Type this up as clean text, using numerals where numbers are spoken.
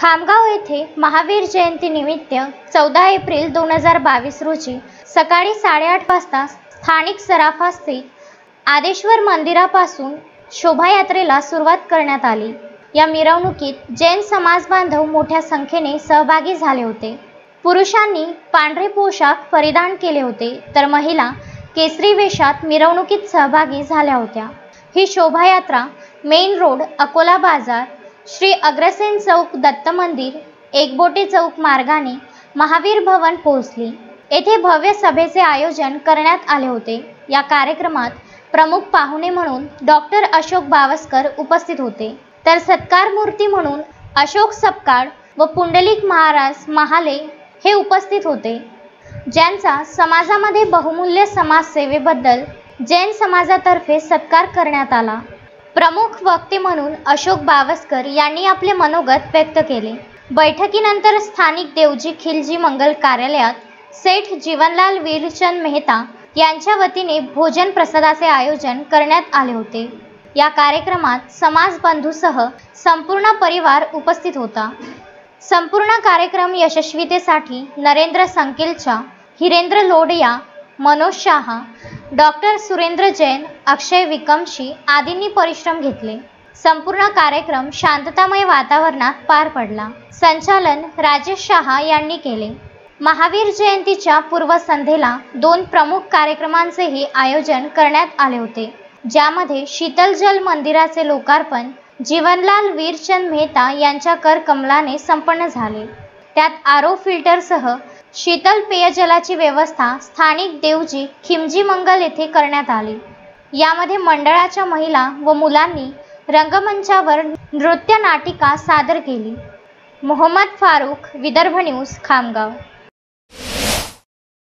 खामगाव येथे महावीर जयंती निमित्त 14 एप्रिल 2022 रोजी सकाळी 8:30 वाजता स्थानिक सराफा स्थित आदेश्वर मंदिरापासून शोभायात्रेला सुरुवात करण्यात आली। या मिरवणुकीत जैन समाज बांधव मोठ्या संख्येने सहभागी झाले होते। पुरुषांनी पांढरे पोशाख परिधान केले होते तर महिला केसरी वेशात मिरवणुकीत सहभागी झाल्या होत्या। ही शोभायात्रा मेन रोड अकोला बाजार श्री अग्रसेन चौक दत्त मंदिर एकबोटे चौक मार्गाने महावीर भवन पोहोचली। येथे भव्य सभेचे आयोजन करण्यात आले होते। या कार्यक्रमात प्रमुख पाहुणे म्हणून डॉक्टर अशोक बावस्कर उपस्थित होते, तर सत्कार मूर्ती म्हणून अशोक सपकाळ व पुंडलिक महाराज महाले हे उपस्थित होते, ज्यांचा समाजामध्ये बहुमूल्य समाजसेवेबद्दल जैन समाजातर्फे सत्कार करण्यात आला। प्रमुख वक्ते म्हणून अशोक बावस्कर यांनी आपले मनोगत व्यक्त केले। बैठकीनंतर स्थानिक देवजी खिलजी मंगल कार्यालयात सेठ जीवनलाल वीरचंद मेहता यांच्या वतीने भोजन प्रसादाचे आयोजन करण्यात आले होते। या कार्यक्रमात समाज बंधूसह संपूर्ण परिवार उपस्थित होता। संपूर्ण कार्यक्रम यशस्वीतेसाठी नरेंद्र संकेलच्या, हिरेंद्र लोढया, मनोज शाह, डॉक्टर सुरेंद्र जैन, अक्षय विकमशी आदींनी परिश्रम घेतले। संपूर्ण कार्यक्रम शांततामय वातावरणात पार पडला। संचालन राजेश शाह यांनी केले। महावीर जयंतीच्या पूर्वसंध्येला 2 प्रमुख कार्यक्रमांचेही आयोजन करण्यात आले होते, ज्यामध्ये शीतल जल मंदिराचे लोकार्पण जीवनलाल वीरचंद मेहता यांच्या कर कमलाने संपन्न झाले। त्यात आरो फिल्टरसह शीतल पेयजलाची व्यवस्था स्थानिक देवजी खिमजी मंगल येथे करण्यात आली। यामध्ये मंडळाच्या महिला व मुलांनी रंगमंचावर नृत्य नाटिका सादर केली। मोहम्मद फारूक, विदर्भ न्यूज, खामगाव।